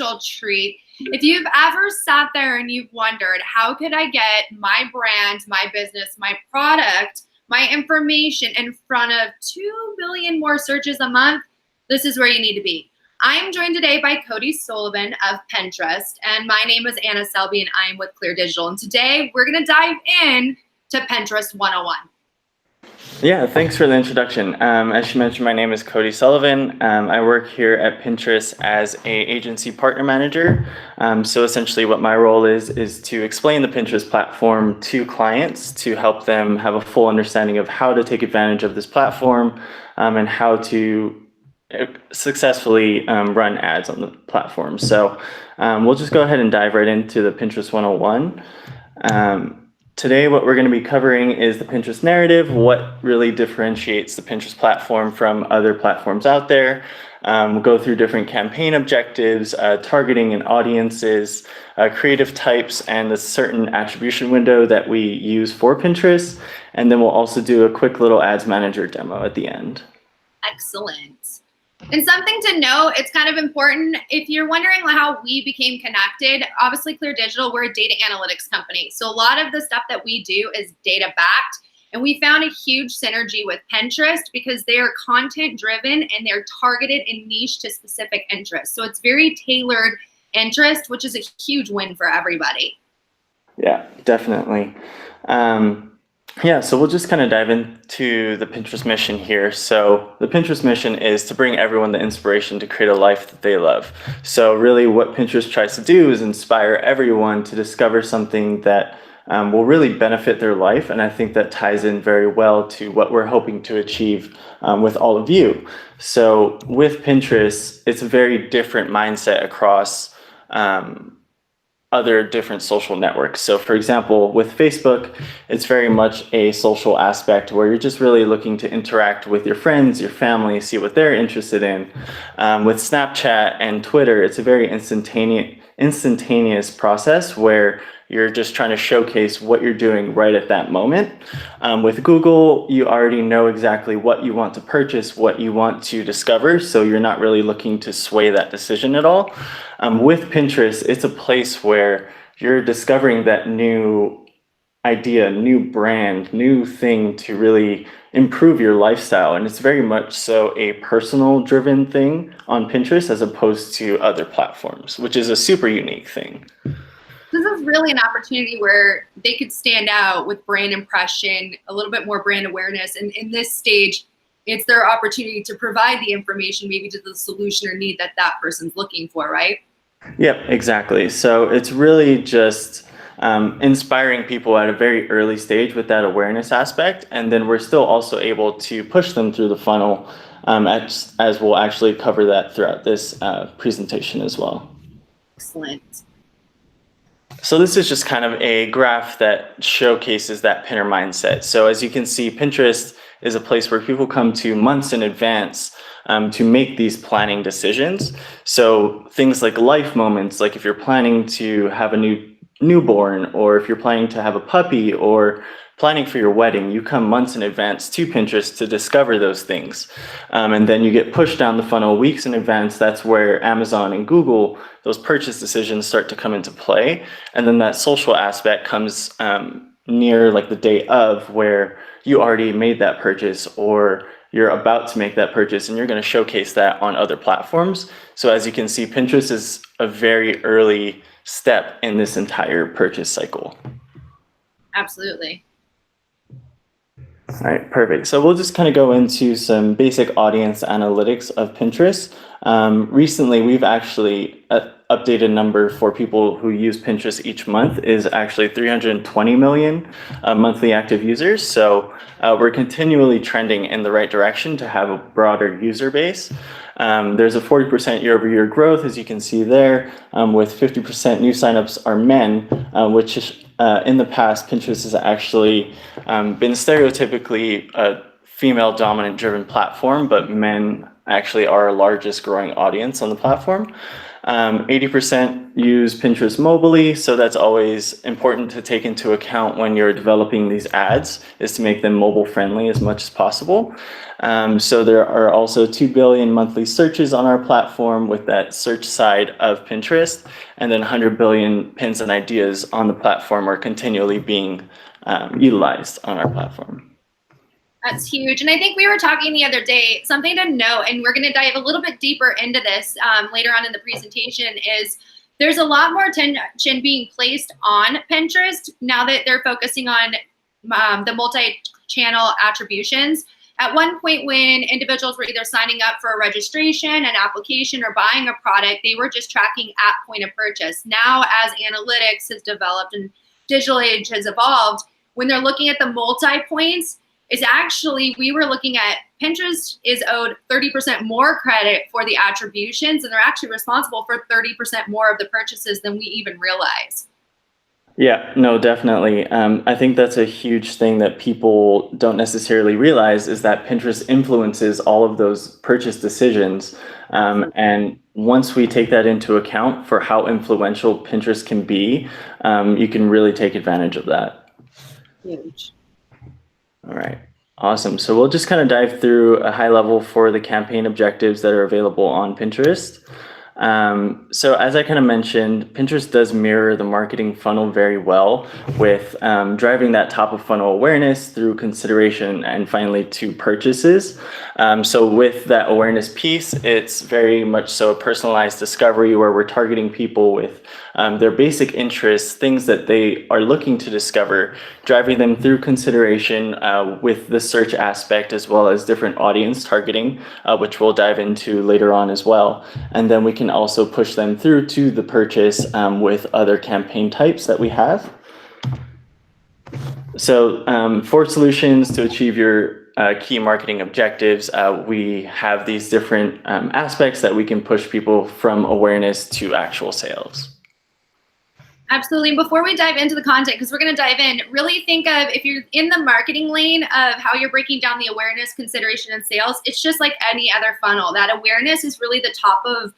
real treat. If you've ever sat there and you've wondered, how could I get my brand, my business, my product, my information in front of 2 billion more searches a month, this is where you need to be. I'm joined today by Cody Sullivan of Pinterest, and my name is Anna Selby, and I'm with Klear Digital. And today we're going to dive in to Pinterest 101. Yeah, thanks for the introduction. As you mentioned, my name is Cody Sullivan. I work here at Pinterest as an agency partner manager. So essentially what my role is to explain the Pinterest platform to clients to help them have a full understanding of how to take advantage of this platform and how to successfully run ads on the platform. So we'll just go ahead and dive right into the Pinterest 101. Today, what we're going to be covering is the Pinterest narrative, what really differentiates the Pinterest platform from other platforms out there. We'll go through different campaign objectives, targeting and audiences, creative types, and the certain attribution window that we use for Pinterest. And then we'll also do a quick little ads manager demo at the end. Excellent. And something to note, it's kind of important, if you're wondering how we became connected, obviously Klear Digital, we're a data analytics company. So a lot of the stuff that we do is data backed. And we found a huge synergy with Pinterest because they are content driven and they're targeted and niche to specific interests. So it's very tailored interest, which is a huge win for everybody. Yeah, definitely. Yeah, so we'll just kind of dive into the Pinterest mission here. So the Pinterest mission is to bring everyone the inspiration to create a life that they love. So really what Pinterest tries to do is inspire everyone to discover something that will really benefit their life. And I think that ties in very well to what we're hoping to achieve with all of you. So with Pinterest, it's a very different mindset across other different social networks. So for example, with Facebook, it's very much a social aspect where you're just really looking to interact with your friends, your family, see what they're interested in. With Snapchat and Twitter, it's a very instantaneous process where you're just trying to showcase what you're doing right at that moment. With Google, you already know exactly what you want to purchase, what you want to discover, so you're not really looking to sway that decision at all. With Pinterest, it's a place where you're discovering that new idea, new brand, new thing to really improve your lifestyle. And it's very much so a personal driven thing on Pinterest as opposed to other platforms, which is a super unique thing. This is really an opportunity where they could stand out with brand impression, a little bit more brand awareness. And in this stage, it's their opportunity to provide the information maybe to the solution or need that that person's looking for, right? Yep, exactly. So it's really just inspiring people at a very early stage with that awareness aspect. And then we're still also able to push them through the funnel as we'll actually cover that throughout this presentation as well. Excellent. So this is just kind of a graph that showcases that pinner mindset. So as you can see, Pinterest is a place where people come to months in advance to make these planning decisions. So things like life moments, like if you're planning to have a newborn, or if you're planning to have a puppy, or planning for your wedding, you come months in advance to Pinterest to discover those things. And then you get pushed down the funnel weeks in advance. That's where Amazon and Google, those purchase decisions start to come into play. And then that social aspect comes near like the day of, where you already made that purchase or you're about to make that purchase, and you're going to showcase that on other platforms. So as you can see, Pinterest is a very early step in this entire purchase cycle. Absolutely. All right, perfect. So we'll just kind of go into some basic audience analytics of Pinterest. Recently, we've actually updated number for people who use Pinterest each month is actually 320 million monthly active users. So we're continually trending in the right direction to have a broader user base. There's a 40% year-over-year growth, as you can see there, with 50% new signups are men, which is, in the past, Pinterest has actually been stereotypically a female dominant driven platform, but men actually our largest growing audience on the platform. 80% use Pinterest mobily, so that's always important to take into account when you're developing these ads, is to make them mobile friendly as much as possible. So there are also 2 billion monthly searches on our platform with that search side of Pinterest, and then 100 billion pins and ideas on the platform are continually being utilized on our platform. That's huge. And I think we were talking the other day, something to note, and we're going to dive a little bit deeper into this later on in the presentation, is there's a lot more attention being placed on Pinterest now that they're focusing on the multi-channel attributions. At one point when individuals were either signing up for a registration, an application, or buying a product, they were just tracking at point of purchase. Now, as analytics has developed and digital age has evolved, when they're looking at the multi-points, is actually, we were looking at Pinterest is owed 30% more credit for the attributions, and they're actually responsible for 30% more of the purchases than we even realize. Yeah, no, definitely. I think that's a huge thing that people don't necessarily realize, is that Pinterest influences all of those purchase decisions. And once we take that into account for how influential Pinterest can be, you can really take advantage of that. Huge. All right, awesome. So we'll just kind of dive through a high level for the campaign objectives that are available on Pinterest. So as I kind of mentioned, Pinterest does mirror the marketing funnel very well with driving that top of funnel awareness through consideration and finally to purchases. So with that awareness piece, it's very much so a personalized discovery where we're targeting people with their basic interests, things that they are looking to discover, driving them through consideration with the search aspect, as well as different audience targeting, which we'll dive into later on as well. And then we can also push them through to the purchase with other campaign types that we have. So for solutions to achieve your key marketing objectives, we have these different aspects that we can push people from awareness to actual sales. Absolutely. Before we dive into the content, because we're going to dive in, really think of, if you're in the marketing lane of how you're breaking down the awareness, consideration, and sales, it's just like any other funnel. That awareness is really the top of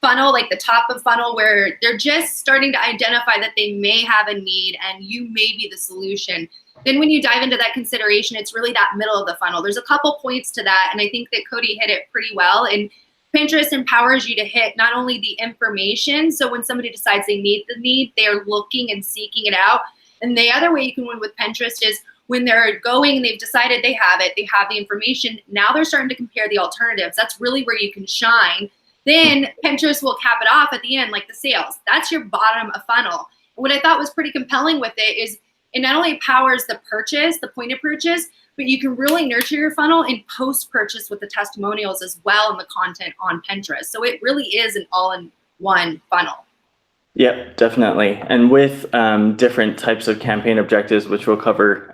funnel, like the top of funnel where they're just starting to identify that they may have a need and you may be the solution. Then when you dive into that consideration, it's really that middle of the funnel. There's a couple points to that, and I think that Cody hit it pretty well. And Pinterest empowers you to hit not only the information, so when somebody decides they need the need, they're looking and seeking it out. And the other way you can win with Pinterest is when they're going and they've decided they have it, they have the information, now they're starting to compare the alternatives. That's really where you can shine. Then Pinterest will cap it off at the end, like the sales. That's your bottom of funnel. And what I thought was pretty compelling with it is it not only powers the purchase, the point of purchase, but you can really nurture your funnel in post-purchase with the testimonials as well and the content on Pinterest. So it really is an all-in-one funnel. Yep, definitely. And with different types of campaign objectives, which we'll cover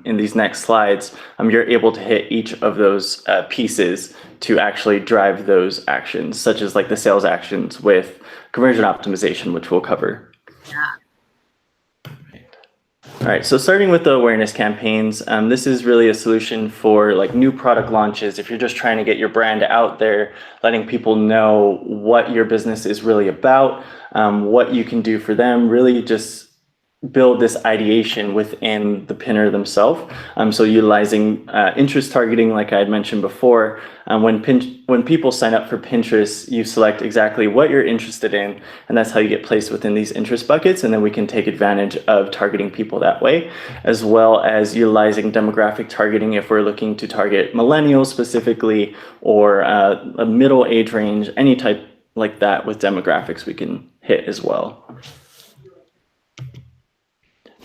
in these next slides, you're able to hit each of those pieces to actually drive those actions, such as like the sales actions with conversion optimization, which we'll cover. Yeah. All right, so starting with the awareness campaigns, this is really a solution for like new product launches. If you're just trying to get your brand out there, letting people know what your business is really about, what you can do for them, really just build this ideation within the pinner themselves. So utilizing interest targeting, like I had mentioned before, when people sign up for Pinterest, you select exactly what you're interested in, and that's how you get placed within these interest buckets, and then we can take advantage of targeting people that way, as well as utilizing demographic targeting if we're looking to target millennials specifically, or a middle age range, any type like that with demographics we can hit as well.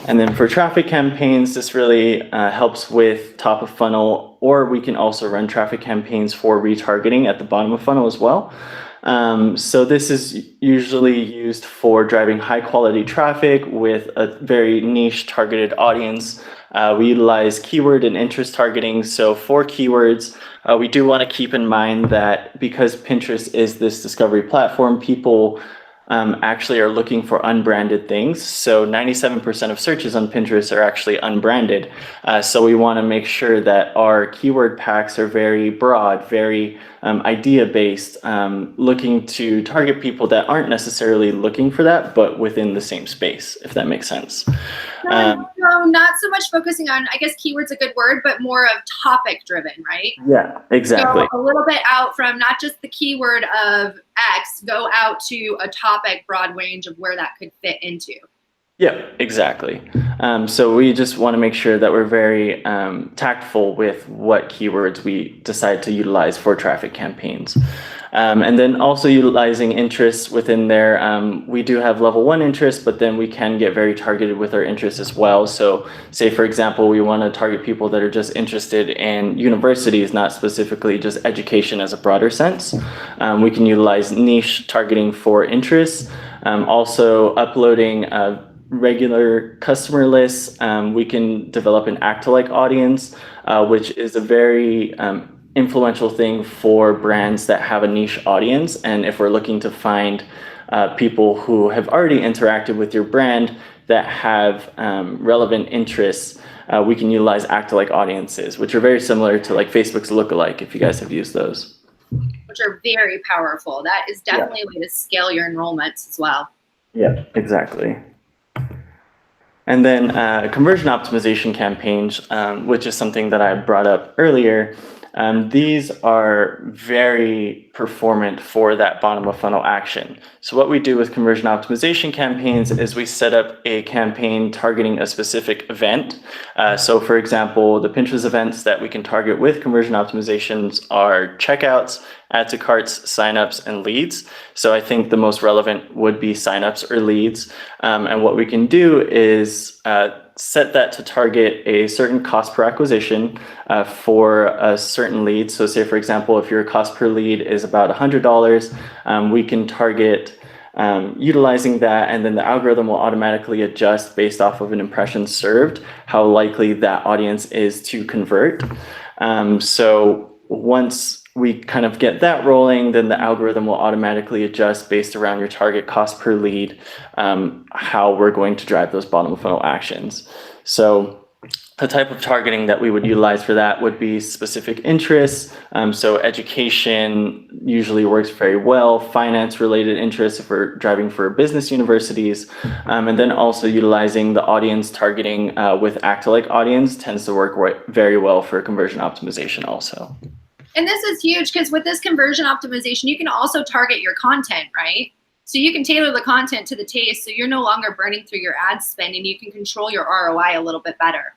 And then for traffic campaigns, this really helps with top of funnel, or we can also run traffic campaigns for retargeting at the bottom of funnel as well. So this is usually used for driving high quality traffic with a very niche targeted audience. We utilize keyword and interest targeting. So for keywords, we do want to keep in mind that because Pinterest is this discovery platform, people actually are looking for unbranded things. So 97% of searches on Pinterest are actually unbranded. So we want to make sure that our keyword packs are very broad, very idea-based, looking to target people that aren't necessarily looking for that, but within the same space, if that makes sense. No, not so much focusing on, I guess keyword's a good word, but more of topic driven, right? Yeah, exactly. Go a little bit out from not just the keyword of X, go out to a topic broad range of where that could fit into. Yeah, exactly. So we just want to make sure that we're very tactful with what keywords we decide to utilize for traffic campaigns. And then also utilizing interests within there. We do have level 1 interests, but then we can get very targeted with our interests as well. So say, for example, we want to target people that are just interested in universities, not specifically just education as a broader sense. We can utilize niche targeting for interests. Also uploading regular customer lists. We can develop an act-alike audience, which is a very influential thing for brands that have a niche audience. And if we're looking to find people who have already interacted with your brand that have relevant interests, we can utilize act-alike audiences, which are very similar to like Facebook's lookalike, if you guys have used those. Which are very powerful. That is definitely a way to scale your enrollments as well. Yeah, exactly. And then conversion optimization campaigns, which is something that I brought up earlier. These are very performant for that bottom of funnel action. So what we do with conversion optimization campaigns is we set up a campaign targeting a specific event. So for example, the Pinterest events that we can target with conversion optimizations are checkouts, add to carts, signups, and leads. So I think the most relevant would be signups or leads. And what we can do is set that to target a certain cost per acquisition for a certain lead. So say, for example, if your cost per lead is about $100, we can target utilizing that, and then the algorithm will automatically adjust based off of an impression served, how likely that audience is to convert. So once we kind of get that rolling, then the algorithm will automatically adjust based around your target cost per lead, how we're going to drive those bottom of funnel actions. So the type of targeting that we would utilize for that would be specific interests. So education usually works very well, finance related interests if we're driving for business universities. And then also utilizing the audience targeting with act-alike audience tends to work very well for conversion optimization also. And this is huge because with this conversion optimization, you can also target your content, right? So you can tailor the content to the taste, so you're no longer burning through your ad spend, and you can control your ROI a little bit better.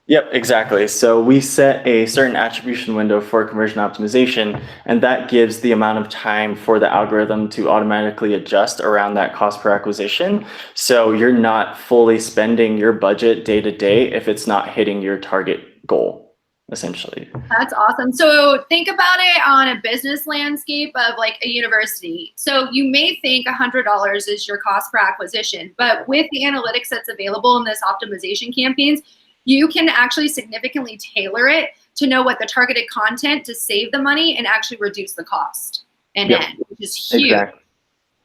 Yep, exactly. So we set a certain attribution window for conversion optimization, and that gives the amount of time for the algorithm to automatically adjust around that cost per acquisition. So you're not fully spending your budget day to day if it's not hitting your target goal, essentially. That's awesome. So think about it on a business landscape of like a university. So you may think $100 is your cost per acquisition, but with the analytics that's available in this optimization campaigns, you can actually significantly tailor it to know what the targeted content to save the money and actually reduce the cost and end, which is huge.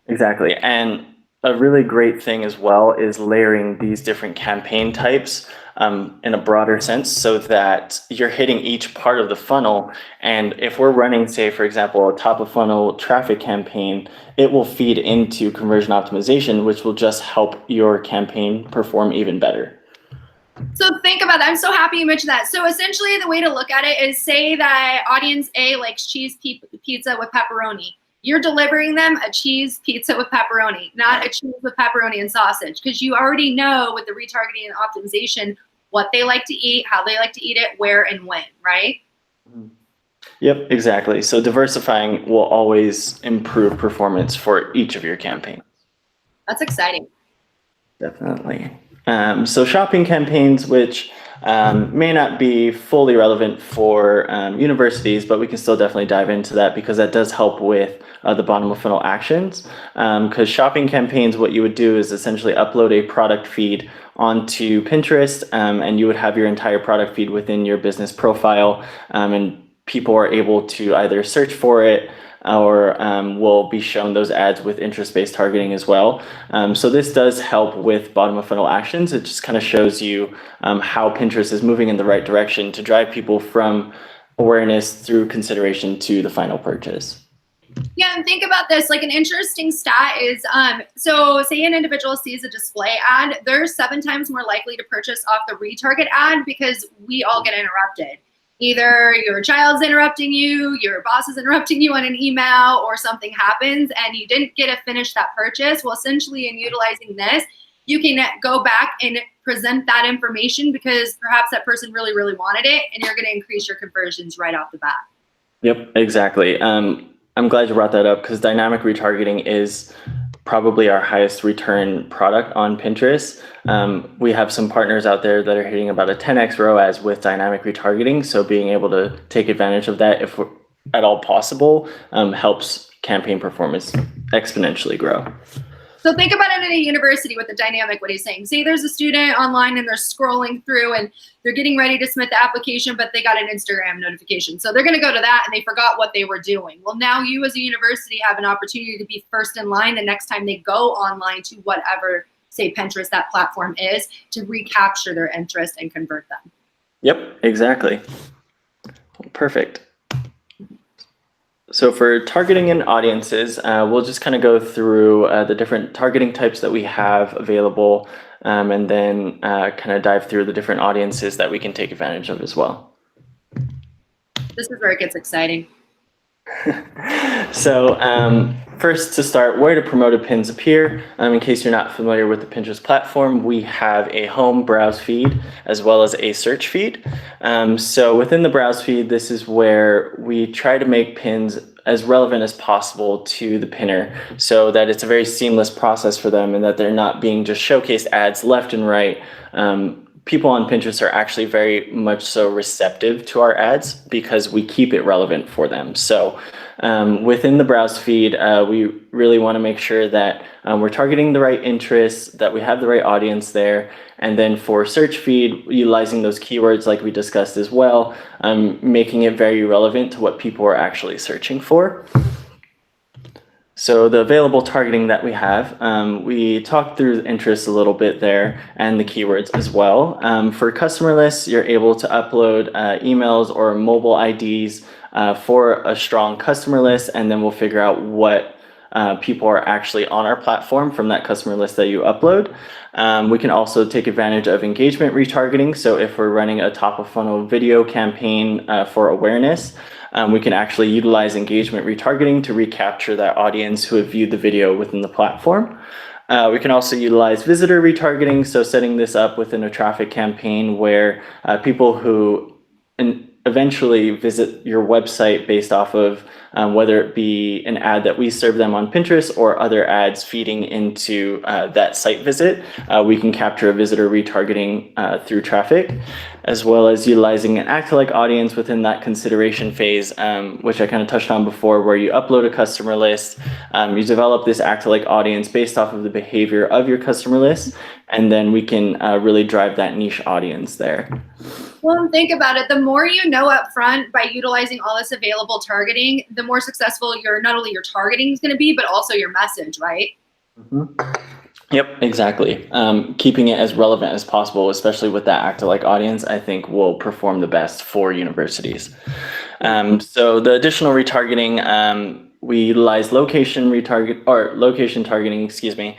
Exactly. And a really great thing as well is layering these different campaign types in a broader sense so that you're hitting each part of the funnel. And if we're running, say, for example, a top of funnel traffic campaign, it will feed into conversion optimization, which will just help your campaign perform even better. So think about that. I'm so happy you mentioned that. So essentially the way to look at it is, say that audience A likes cheese pizza with pepperoni. You're delivering them a cheese pizza with pepperoni, not a cheese with pepperoni and sausage, because you already know with the retargeting and optimization what they like to eat, how they like to eat it, where and when, right? Yep, exactly. So diversifying will always improve performance for each of your campaigns. That's exciting. Definitely. So shopping campaigns, which may not be fully relevant for universities, but we can still definitely dive into that because that does help with the bottom of funnel actions. Because shopping campaigns, what you would do is essentially upload a product feed onto Pinterest, and you would have your entire product feed within your business profile, and people are able to either search for it, or will be shown those ads with interest-based targeting as well. So this does help with bottom of funnel actions. It just kind of shows you how Pinterest is moving in the right direction to drive people from awareness through consideration to the final purchase. Yeah, and think about this, like an interesting stat is, so say an individual sees a display ad, they're 7 times more likely to purchase off the retarget ad because we all get interrupted. Either your child's interrupting you, your boss is interrupting you on an email, or something happens and you didn't get to finish that purchase. Well, essentially in utilizing this, you can go back and present that information because perhaps that person really, really wanted it, and you're going to increase your conversions right off the bat. Yep, exactly. I'm glad you brought that up because dynamic retargeting is probably our highest return product on Pinterest. We have some partners out there that are hitting about a 10x ROAS with dynamic retargeting. So being able to take advantage of that, if at all possible, helps campaign performance exponentially grow. So think about it in a university with the dynamic, what he's saying. Say there's a student online and they're scrolling through and they're getting ready to submit the application, but they got an Instagram notification. So they're going to go to that and they forgot what they were doing. Well, now you as a university have an opportunity to be first in line the next time they go online to whatever, say Pinterest, that platform is, to recapture their interest and convert them. Yep, exactly. Perfect. So for targeting in audiences, we'll just kind of go through the different targeting types that we have available, and then kind of dive through the different audiences that we can take advantage of as well. This is where it gets exciting. So first to start, where do promoted pins appear? In case you're not familiar with the Pinterest platform, we have a home browse feed as well as a search feed. So within the browse feed, this is where we try to make pins as relevant as possible to the pinner so that it's a very seamless process for them and that they're not being just showcased ads left and right. People on Pinterest are actually very much so receptive to our ads because we keep it relevant for them. So within the browse feed, we really want to make sure that we're targeting the right interests, that we have the right audience there. And then for search feed, utilizing those keywords like we discussed as well, making it very relevant to what people are actually searching for. So the available targeting that we have, we talked through the interests a little bit there and the keywords as well. For customer lists, you're able to upload emails or mobile IDs for a strong customer list, and then we'll figure out what people are actually on our platform from that customer list that you upload. We can also take advantage of engagement retargeting. So if we're running a top of funnel video campaign for awareness, we can actually utilize engagement retargeting to recapture that audience who have viewed the video within the platform. We can also utilize visitor retargeting, so setting this up within a traffic campaign where people who eventually visit your website based off of whether it be an ad that we serve them on Pinterest or other ads feeding into that site visit, we can capture a visitor retargeting through traffic, as well as utilizing an act-alike audience within that consideration phase, which I kind of touched on before, where you upload a customer list, you develop this act-alike audience based off of the behavior of your customer list, and then we can really drive that niche audience there. Well, think about it. The more you know up front by utilizing all this available targeting, the more successful not only your targeting is going to be, but also your message, right? Mm-hmm. Yep, exactly. Keeping it as relevant as possible, especially with that act-alike audience, I think will perform the best for universities. So the additional retargeting, we utilize location targeting, excuse me.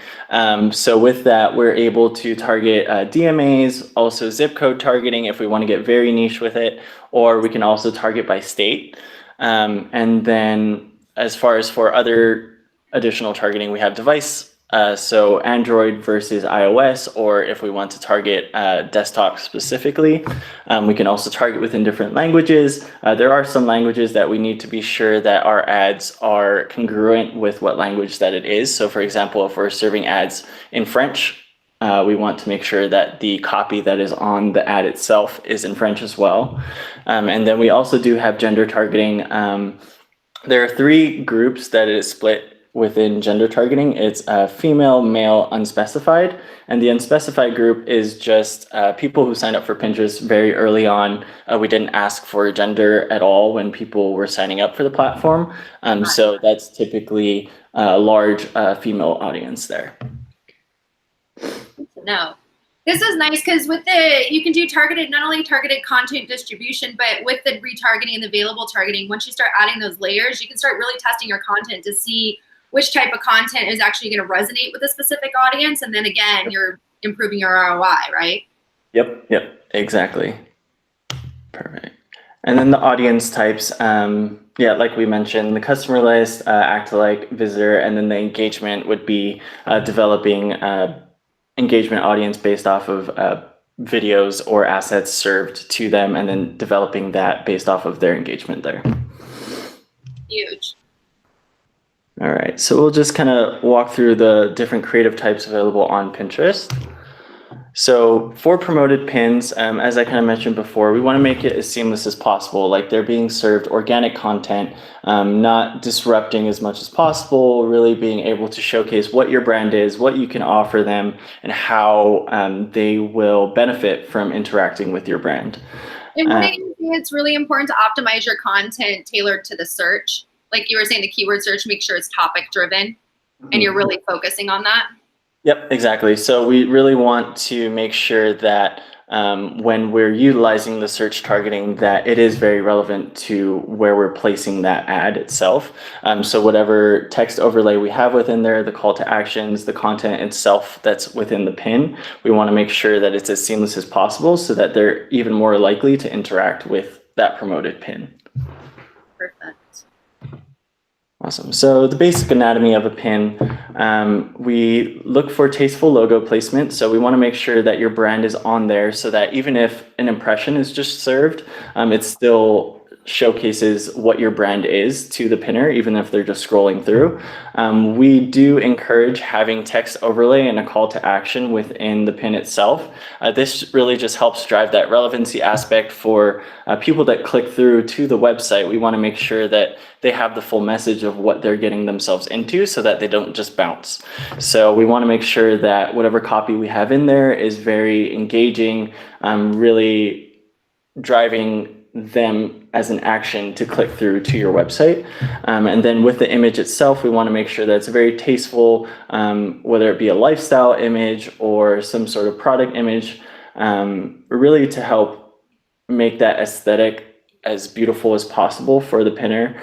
So with that, we're able to target DMAs, also zip code targeting if we want to get very niche with it, or we can also target by state. And then as far as for other additional targeting, we have device. So Android versus iOS, or if we want to target desktop specifically, we can also target within different languages. There are some languages that we need to be sure that our ads are congruent with what language that it is. So for example, if we're serving ads in French, we want to make sure that the copy that is on the ad itself is in French as well. And then we also do have gender targeting. There are 3 groups that it is split within gender targeting. It's female, male, unspecified. And the unspecified group is just people who signed up for Pinterest very early on. We didn't ask for gender at all when people were signing up for the platform. So that's typically a large female audience there. No. This is nice because with you can do not only targeted content distribution, but with the retargeting and the available targeting, once you start adding those layers, you can start really testing your content to see which type of content is actually going to resonate with a specific audience. And then again, you're improving your ROI, right? Yep, exactly. Perfect. And then the audience types, like we mentioned, the customer list, act-alike, visitor, and then the engagement would be developing engagement audience based off of videos or assets served to them, and then developing that based off of their engagement there. Huge. All right, so we'll just kind of walk through the different creative types available on Pinterest. So for promoted pins, as I kind of mentioned before, we want to make it as seamless as possible, like they're being served organic content, not disrupting as much as possible, really being able to showcase what your brand is, what you can offer them, and how they will benefit from interacting with your brand. And wouldn't you think it's really important to optimize your content tailored to the search? Like you were saying, the keyword search, make sure it's topic driven, and you're really focusing on that? Yep, exactly. So we really want to make sure that when we're utilizing the search targeting, that it is very relevant to where we're placing that ad itself. So whatever text overlay we have within there, the call to actions, the content itself that's within the pin, we want to make sure that it's as seamless as possible so that they're even more likely to interact with that promoted pin. Perfect. Awesome. So the basic anatomy of a pin, we look for tasteful logo placement. So we want to make sure that your brand is on there so that even if an impression is just served, it still showcases what your brand is to the pinner, even if they're just scrolling through. We do encourage having text overlay and a call to action within the pin itself. This really just helps drive that relevancy aspect for people that click through to the website. We want to make sure that they have the full message of what they're getting themselves into so that they don't just bounce. So we want to make sure that whatever copy we have in there is very engaging, really driving them as an action to click through to your website. And then with the image itself, we want to make sure that it's very tasteful, whether it be a lifestyle image or some sort of product image, really to help make that aesthetic as beautiful as possible for the pinner,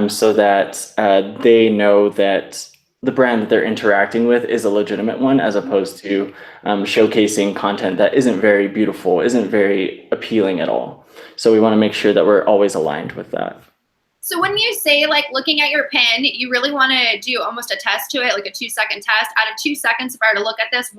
so that they know that the brand that they're interacting with is a legitimate one, as opposed to showcasing content that isn't very beautiful, isn't very appealing at all. So we want to make sure that we're always aligned with that. So when you say like looking at your pin, you really want to do almost a test to it, like a 2-second test. Out of 2 seconds, if I were to look at this,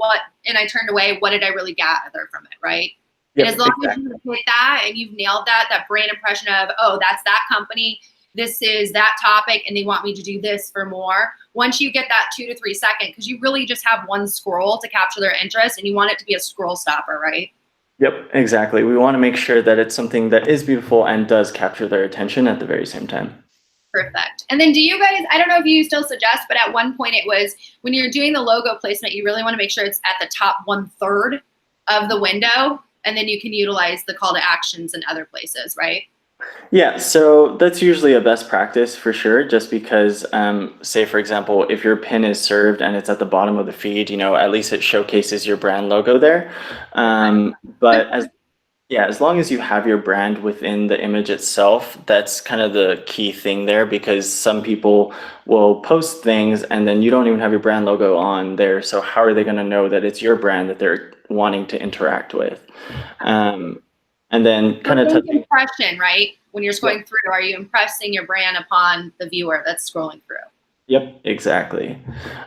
and I turned away, what did I really gather from it, right? Yep, and as long exactly. as you hit that and you've nailed that brand impression of, oh, that's that company, this is that topic, and they want me to do this for more. Once you get that 2 to 3 second, because you really just have one scroll to capture their interest, and you want it to be a scroll stopper, right? Yep, exactly. We want to make sure that it's something that is beautiful and does capture their attention at the very same time. Perfect. And then do you guys, I don't know if you still suggest, but at one point it was when you're doing the logo placement, you really want to make sure it's at the top 1/3 of the window, and then you can utilize the call to actions in other places, right? Yeah, so that's usually a best practice for sure, just because, say, for example, if your pin is served and it's at the bottom of the feed, at least it showcases your brand logo there. But as long as you have your brand within the image itself, that's kind of the key thing there, because some people will post things and then you don't even have your brand logo on there. So how are they going to know that it's your brand that they're wanting to interact with? And then kind of touching impression, right? When you're scrolling through, are you impressing your brand upon the viewer that's scrolling through? Yep, exactly.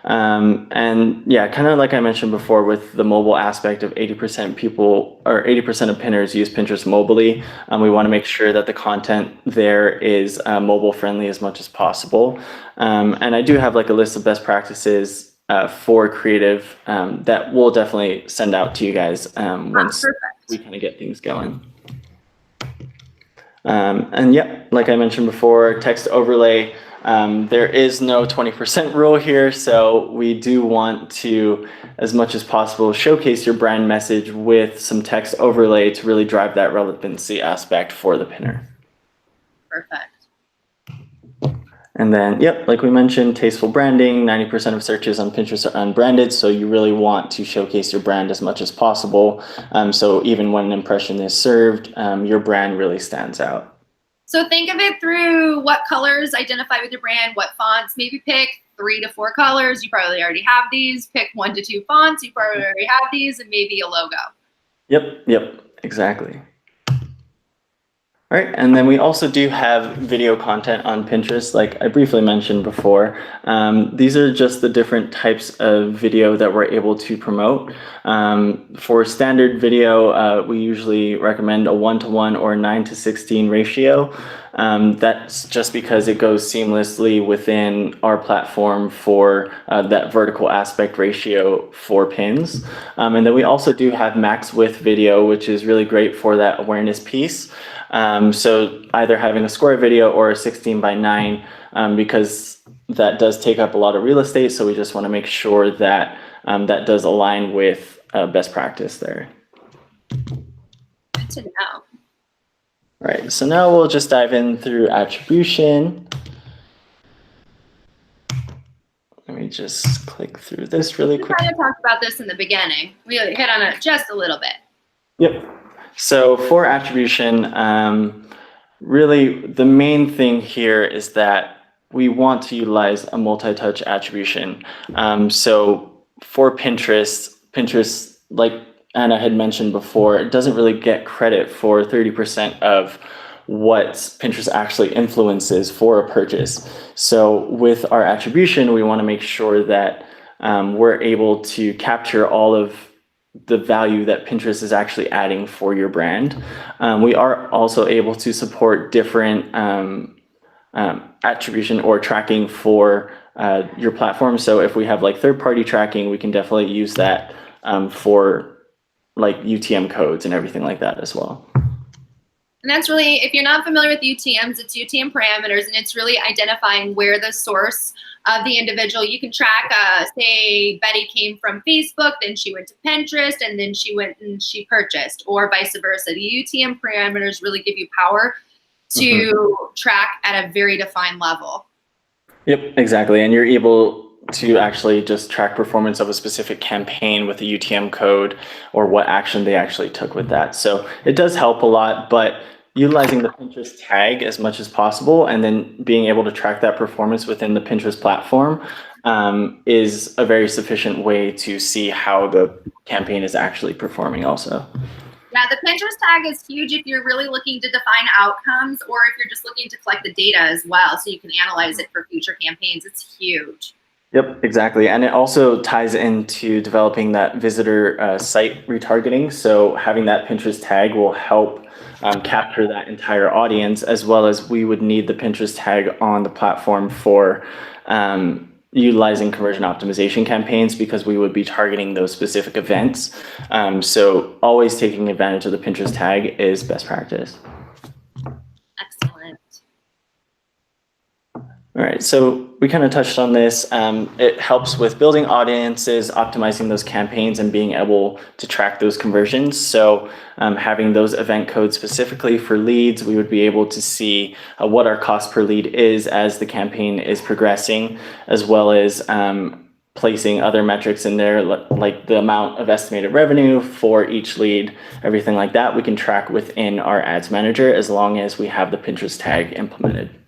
And yeah, kind of like I mentioned before with the mobile aspect of 80% people or 80% of pinners use Pinterest mobilely. We want to make sure that the content there is mobile friendly as much as possible. And I do have like a list of best practices for creative that we'll definitely send out to you guys once we kind of get things going. And yeah, like I mentioned before, text overlay There is no 20% rule here, so we do want to, as much as possible, showcase your brand message with some text overlay to really drive that relevancy aspect for the pinner. Perfect. And then, yep, like we mentioned, tasteful branding, 90% of searches on Pinterest are unbranded, so you really want to showcase your brand as much as possible. So even when an impression is served, your brand really stands out. So think of it through what colors identify with your brand, what fonts, maybe pick 3 to 4 colors. You probably already have these. Pick 1 to 2 fonts. You probably already have these, and maybe a logo. Yep, exactly. All right, and then we also do have video content on Pinterest, like I briefly mentioned before. These are just the different types of video that we're able to promote. For standard video, we usually recommend a 1:1 or 9:16 ratio. That's just because it goes seamlessly within our platform for that vertical aspect ratio for pins. And then we also do have max width video, which is really great for that awareness piece. So either having a square video or a 16:9, because that does take up a lot of real estate. So we just want to make sure that that does align with best practice there. Good to know. Right, so now we'll just dive in through attribution. Let me just click through this really quick. We kind of talked about this in the beginning. We hit on it just a little bit. Yep. So for attribution, really the main thing here is that we want to utilize a multi-touch attribution. So for Pinterest, like Anna had mentioned before, it doesn't really get credit for 30% of what Pinterest actually influences for a purchase. So with our attribution, we want to make sure that we're able to capture all of the value that Pinterest is actually adding for your brand. We are also able to support different attribution or tracking for your platform. So if we have like third-party tracking, we can definitely use that for like UTM codes and everything like that as well. And that's really, if you're not familiar with UTMs, it's UTM parameters, and it's really identifying where the source of the individual. You can track, say Betty came from Facebook, then she went to Pinterest, and then she went and she purchased, or vice versa. The UTM parameters really give you power to track at a very defined level. Yep, exactly. And you're able to actually just track performance of a specific campaign with a UTM code or what action they actually took with that. So it does help a lot, but utilizing the Pinterest tag as much as possible and then being able to track that performance within the Pinterest platform is a very sufficient way to see how the campaign is actually performing also. Yeah, the Pinterest tag is huge if you're really looking to define outcomes or if you're just looking to collect the data as well so you can analyze it for future campaigns. It's huge. Yep, exactly. And it also ties into developing that visitor site retargeting. So having that Pinterest tag will help capture that entire audience, as well as we would need the Pinterest tag on the platform for utilizing conversion optimization campaigns because we would be targeting those specific events. So always taking advantage of the Pinterest tag is best practice. Excellent. All right, so we kind of touched on this. It helps with building audiences, optimizing those campaigns, and being able to track those conversions. So having those event codes specifically for leads, we would be able to see what our cost per lead is as the campaign is progressing, as well as placing other metrics in there, like the amount of estimated revenue for each lead, everything like that. We can track within our ads manager as long as we have the Pinterest tag implemented.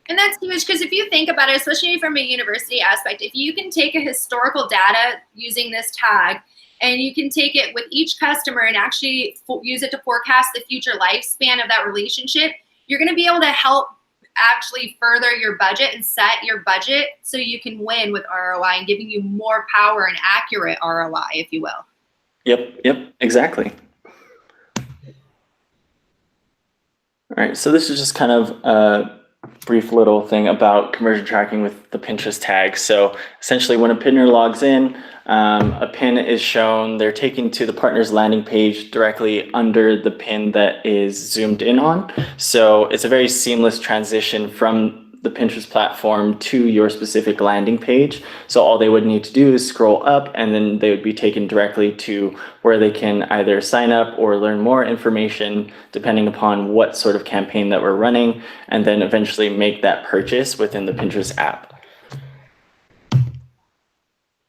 And that's huge because if you think about it, especially from a university aspect, if you can take a historical data using this tag and you can take it with each customer and actually use it to forecast the future lifespan of that relationship, you're going to be able to help actually further your budget and set your budget so you can win with ROI and giving you more power and accurate ROI, if you will. Yep, exactly. All right, so this is just kind of brief little thing about conversion tracking with the Pinterest tag. So essentially when a pinner logs in, a pin is shown, they're taken to the partner's landing page directly under the pin that is zoomed in on. So it's a very seamless transition from the Pinterest platform to your specific landing page. So all they would need to do is scroll up, and then they would be taken directly to where they can either sign up or learn more information depending upon what sort of campaign that we're running, and then eventually make that purchase within the Pinterest app.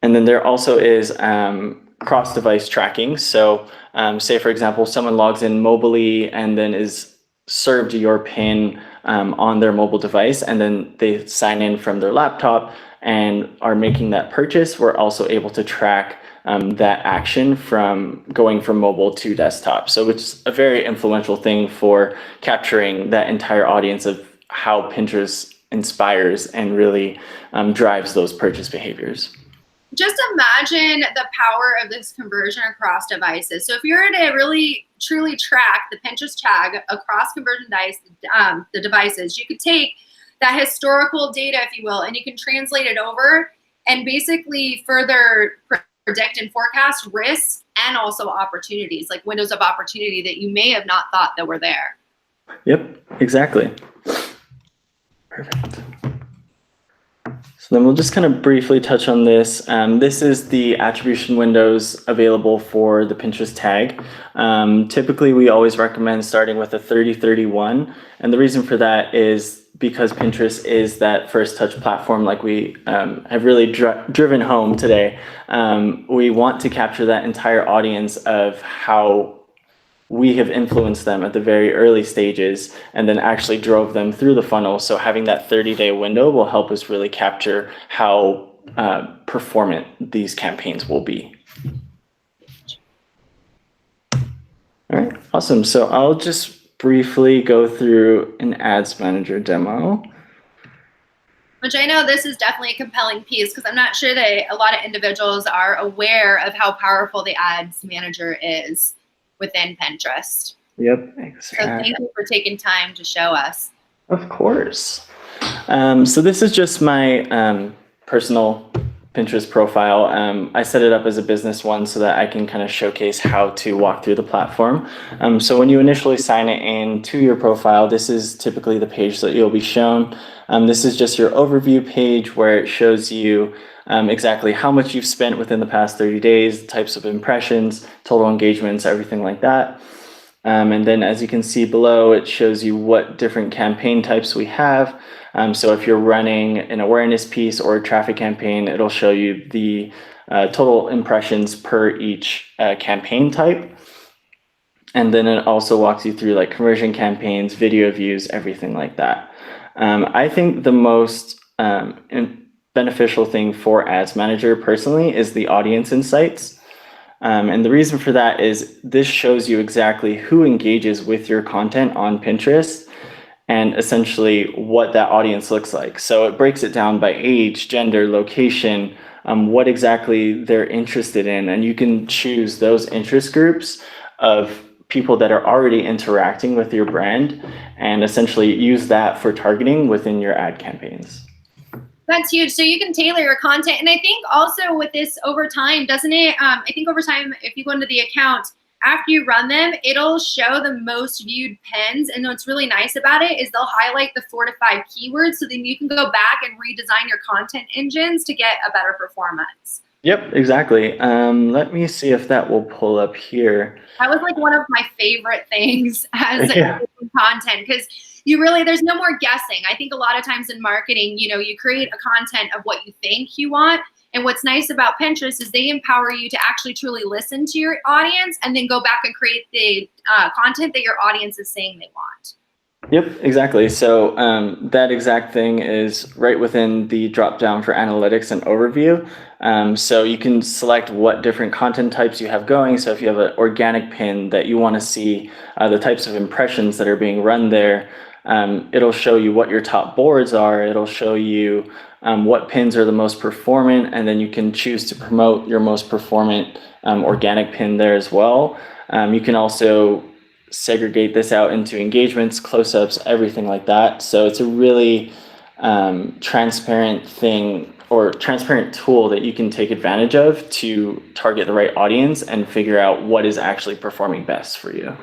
And then there also is cross-device tracking. So say, for example, someone logs in mobilely and then is served your PIN on their mobile device, and then they sign in from their laptop and are making that purchase. We're also able to track that action from going from mobile to desktop. So it's a very influential thing for capturing that entire audience of how Pinterest inspires and really drives those purchase behaviors. Just imagine the power of this conversion across devices. So if you were to really truly track the Pinterest tag across conversion the devices, you could take that historical data, if you will, and you can translate it over and basically further predict and forecast risks and also opportunities, like windows of opportunity that you may have not thought that were there. Yep, exactly. Perfect. So then we'll just kind of briefly touch on this. This is the attribution windows available for the Pinterest tag. Typically, we always recommend starting with a 30-31. And the reason for that is because Pinterest is that first touch platform, like we have really driven home today. We want to capture that entire audience of how we have influenced them at the very early stages and then actually drove them through the funnel. So having that 30-day window will help us really capture how performant these campaigns will be. All right, awesome. So I'll just briefly go through an ads manager demo. Which I know this is definitely a compelling piece because I'm not sure that a lot of individuals are aware of how powerful the ads manager is within Pinterest. Yep, So exactly. thank you for taking time to show us. Of course. So this is just my personal Pinterest profile. I set it up as a business one so that I can kind of showcase how to walk through the platform. So when you initially sign it in to your profile, this is typically the page that you'll be shown. This is just your overview page where it shows you exactly how much you've spent within the past 30 days, types of impressions, total engagements, everything like that. And then as you can see below, it shows you what different campaign types we have. So if you're running an awareness piece or a traffic campaign, it'll show you the total impressions per each campaign type. And then it also walks you through like conversion campaigns, video views, everything like that. I think the most beneficial thing for Ads Manager personally is the audience insights. And the reason for that is this shows you exactly who engages with your content on Pinterest and essentially what that audience looks like. So it breaks it down by age, gender, location, what exactly they're interested in. And you can choose those interest groups of people that are already interacting with your brand and essentially use that for targeting within your ad campaigns. That's huge. So you can tailor your content. And I think also with this over time, doesn't it? I think over time, if you go into the account, after you run them, it'll show the most viewed pins. And what's really nice about it is they'll highlight the 4 to 5 keywords. So then you can go back and redesign your content engines to get a better performance. Yep, exactly. Let me see if that will pull up here. That was like one of my favorite things as content because there's no more guessing. I think a lot of times in marketing, you create a content of what you think you want. And what's nice about Pinterest is they empower you to actually truly listen to your audience and then go back and create the content that your audience is saying they want. Yep, exactly. So that exact thing is right within the drop down for analytics and overview. So you can select what different content types you have going. So if you have an organic pin that you want to see the types of impressions that are being run there, it'll show you what your top boards are. It'll show you what pins are the most performant, and then you can choose to promote your most performant organic pin there as well. You can also segregate this out into engagements, close-ups, everything like that. So it's a really transparent thing or transparent tool that you can take advantage of to target the right audience and figure out what is actually performing best for you.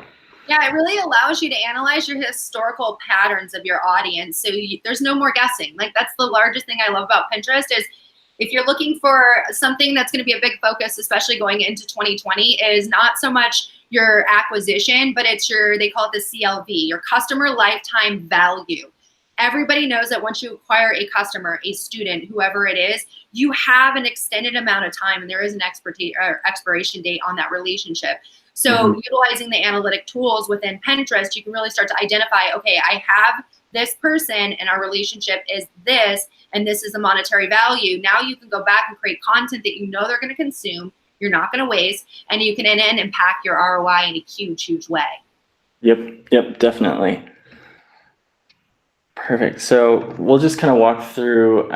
Yeah, it really allows you to analyze your historical patterns of your audience. So there's no more guessing. Like that's the largest thing I love about Pinterest is if you're looking for something that's going to be a big focus, especially going into 2020, is not so much your acquisition, but it's they call it the CLV, your customer lifetime value. Everybody knows that once you acquire a customer, a student, whoever it is, you have an extended amount of time and there is an expiration date on that relationship. So utilizing the analytic tools within Pinterest, you can really start to identify, okay, I have this person and our relationship is this, and this is the monetary value. Now you can go back and create content that you know they're going to consume, you're not going to waste, and you can then impact your ROI in a huge, huge way. Yep, definitely. Perfect. So we'll just kind of walk through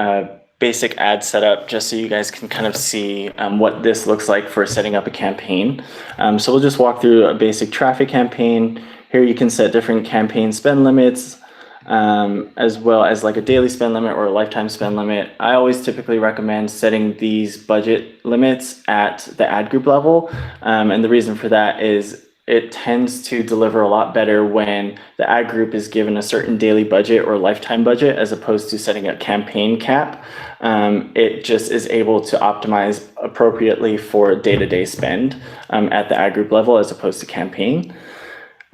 basic ad setup just so you guys can kind of see what this looks like for setting up a campaign. So we'll just walk through a basic traffic campaign. Here you can set different campaign spend limits, as well as like a daily spend limit or a lifetime spend limit. I always typically recommend setting these budget limits at the ad group level. And the reason for that is it tends to deliver a lot better when the ad group is given a certain daily budget or lifetime budget as opposed to setting a campaign cap. It just is able to optimize appropriately for day-to-day spend at the ad group level as opposed to campaign.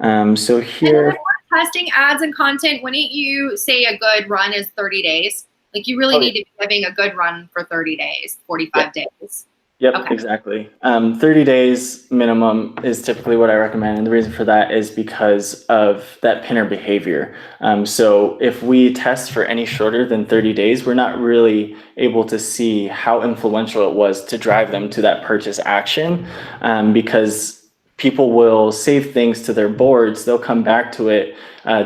So here, testing ads and content, wouldn't you say a good run is 30 days? Like you really need to be having a good run for 30 days, 45 days. Yep, okay. Exactly. 30 days minimum is typically what I recommend. And the reason for that is because of that pinner behavior. So if we test for any shorter than 30 days, we're not really able to see how influential it was to drive them to that purchase action, because people will save things to their boards. They'll come back to it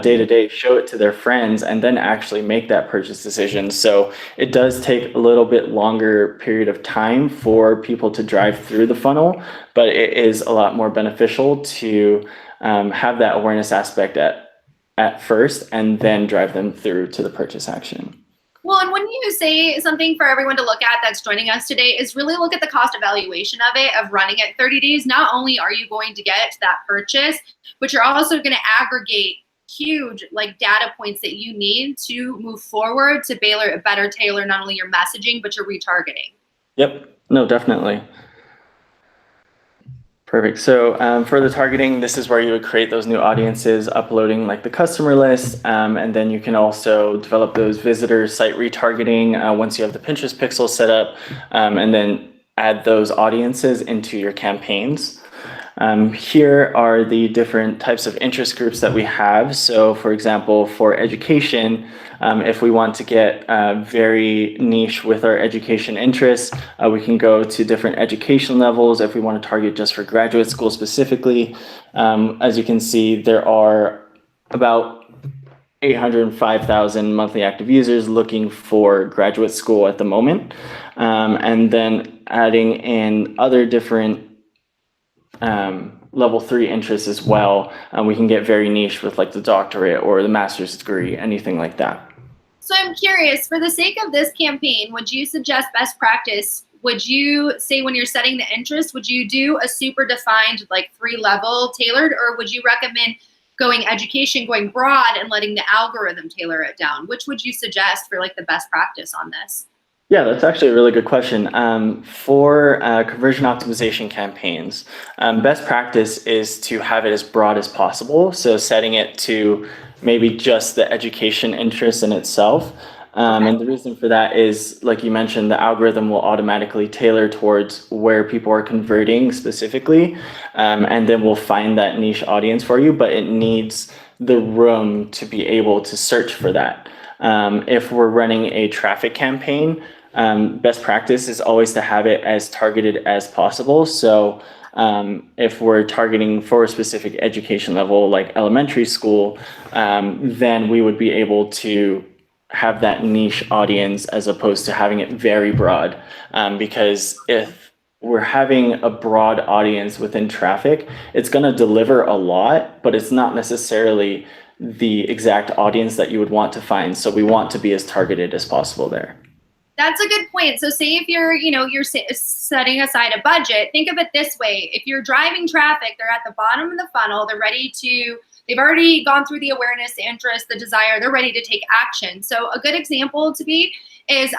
day to day, show it to their friends, and then actually make that purchase decision. So it does take a little bit longer period of time for people to drive through the funnel, but it is a lot more beneficial to have that awareness aspect at first and then drive them through to the purchase action. Well, and wouldn't you say something for everyone to look at that's joining us today is really look at the cost evaluation of it, of running it 30 days. Not only are you going to get that purchase, but you're also going to aggregate huge like data points that you need to move forward to better tailor not only your messaging, but your retargeting. Yep, no, definitely. Perfect. So for the targeting, this is where you would create those new audiences, uploading like the customer list, and then you can also develop those visitor site retargeting once you have the Pinterest pixel set up, and then add those audiences into your campaigns. Here are the different types of interest groups that we have. So for example, for education, if we want to get very niche with our education interests, we can go to different education levels. If we want to target just for graduate school specifically, as you can see, there are about 805,000 monthly active users looking for graduate school at the moment. And then adding in other different level 3 interests as well. We can get very niche with like the doctorate or the master's degree, anything like that. So I'm curious, for the sake of this campaign, would you suggest best practice? Would you say when you're setting the interest, would you do a super defined like 3-level tailored, or would you recommend going education, going broad and letting the algorithm tailor it down? Which would you suggest for like the best practice on this? Yeah, that's actually a really good question. For conversion optimization campaigns, best practice is to have it as broad as possible. So setting it to maybe just the education interest in itself. And the reason for that is, like you mentioned, the algorithm will automatically tailor towards where people are converting specifically. And then we'll find that niche audience for you, but it needs the room to be able to search for that. If we're running a traffic campaign, best practice is always to have it as targeted as possible. So if we're targeting for a specific education level, like elementary school, then we would be able to have that niche audience as opposed to having it very broad. Because if we're having a broad audience within traffic, it's going to deliver a lot, but it's not necessarily the exact audience that you would want to find. So we want to be as targeted as possible there. That's a good point. So say if you're, you're setting aside a budget, think of it this way. If you're driving traffic, they're at the bottom of the funnel. They've already gone through the awareness, the interest, the desire. They're ready to take action. So a good example to be is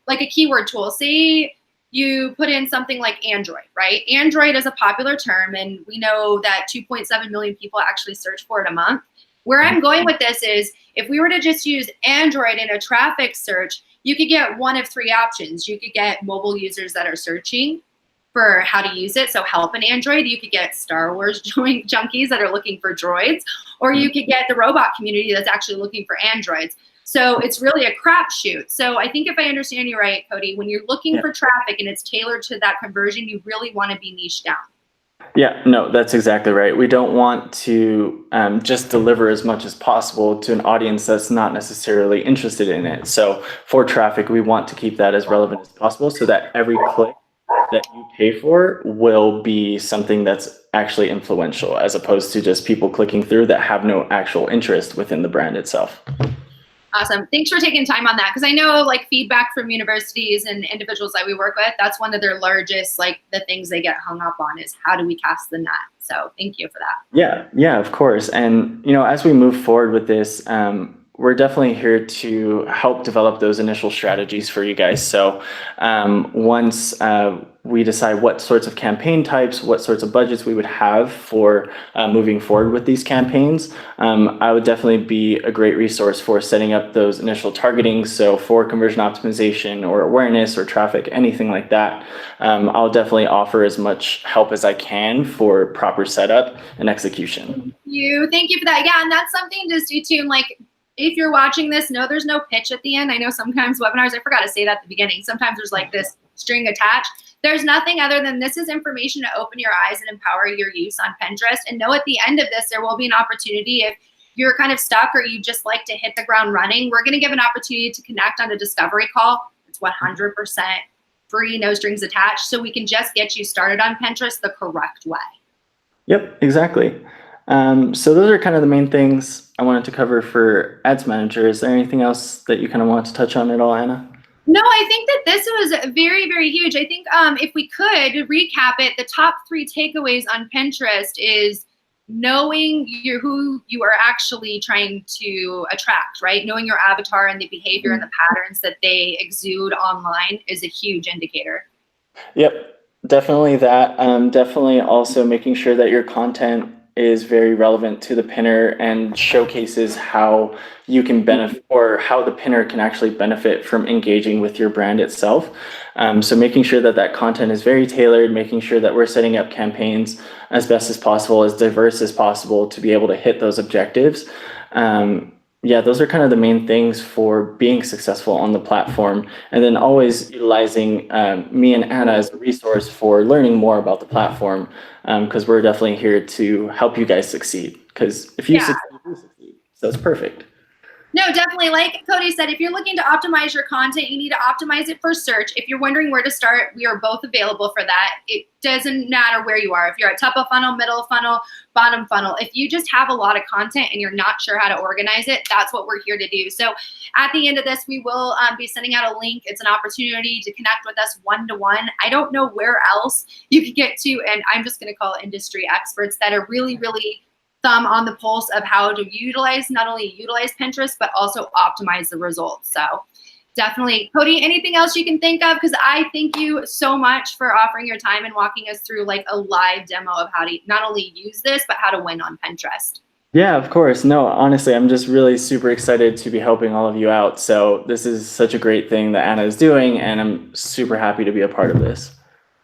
like a keyword tool. Say you put in something like Android, right? Android is a popular term, and we know that 2.7 million people actually search for it a month. Where I'm going with this is if we were to just use Android in a traffic search, you could get one of three options. You could get mobile users that are searching for how to use it, so help in Android. You could get Star Wars junkies that are looking for droids, or you could get the robot community that's actually looking for androids. So it's really a crapshoot. So I think if I understand you right, Cody, when you're looking for traffic and it's tailored to that conversion, you really want to be niche down. Yeah, no, that's exactly right. We don't want to just deliver as much as possible to an audience that's not necessarily interested in it. So for traffic, we want to keep that as relevant as possible so that every click that you pay for will be something that's actually influential, as opposed to just people clicking through that have no actual interest within the brand itself. Awesome. Thanks for taking time on that. Because I know like feedback from universities and individuals that we work with, that's one of their largest, like the things they get hung up on is how do we cast the net? So thank you for that. Yeah, of course. And, as we move forward with this, we're definitely here to help develop those initial strategies for you guys. So once we decide what sorts of campaign types, what sorts of budgets we would have for moving forward with these campaigns, I would definitely be a great resource for setting up those initial targeting. So for conversion optimization or awareness or traffic, anything like that, I'll definitely offer as much help as I can for proper setup and execution. Thank you for that. Yeah, and that's something to stay tuned. Like, if you're watching this, no, there's no pitch at the end. I know sometimes webinars, I forgot to say that at the beginning. Sometimes there's like this string attached. There's nothing other than this is information to open your eyes and empower your use on Pinterest. And know at the end of this, there will be an opportunity if you're kind of stuck or you just like to hit the ground running. We're going to give an opportunity to connect on a discovery call. It's 100% free, no strings attached. So we can just get you started on Pinterest the correct way. Yep, exactly. So those are kind of the main things I wanted to cover for Ads Manager. Is there anything else that you kind of want to touch on at all, Anna? No, I think that this was very, very huge. I think if we could recap it, the top 3 takeaways on Pinterest is knowing who you are actually trying to attract, right? Knowing your avatar and the behavior and the patterns that they exude online is a huge indicator. Yep, definitely that. Definitely also making sure that your content is very relevant to the pinner and showcases how you can benefit or how the pinner can actually benefit from engaging with your brand itself. So making sure that that content is very tailored, making sure that we're setting up campaigns as best as possible, as diverse as possible to be able to hit those objectives. Yeah, those are kind of the main things for being successful on the platform. And then always utilizing me and Anna as a resource for learning more about the platform, because we're definitely here to help you guys succeed. Because if you succeed, you succeed. So it's perfect. No, definitely. Like Cody said, if you're looking to optimize your content, you need to optimize it for search. If you're wondering where to start, we are both available for that. It doesn't matter where you are. If you're at top of funnel, middle funnel, bottom funnel, if you just have a lot of content and you're not sure how to organize it, that's what we're here to do. So at the end of this, we will be sending out a link. It's an opportunity to connect with us one-to-one. I don't know where else you could get to, and I'm just going to call industry experts that are really, really thumb on the pulse of how to not only utilize Pinterest, but also optimize the results. So definitely. Cody, anything else you can think of? Because I thank you so much for offering your time and walking us through like a live demo of how to not only use this, but how to win on Pinterest. Yeah, of course. No, honestly, I'm just really super excited to be helping all of you out. So this is such a great thing that Anna is doing, and I'm super happy to be a part of this.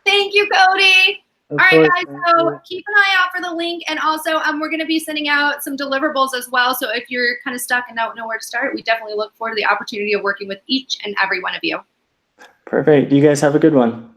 Thank you, Cody. All right, guys, so keep an eye out for the link. And also, we're going to be sending out some deliverables as well. So if you're kind of stuck and don't know where to start, we definitely look forward to the opportunity of working with each and every one of you. Perfect. You guys have a good one.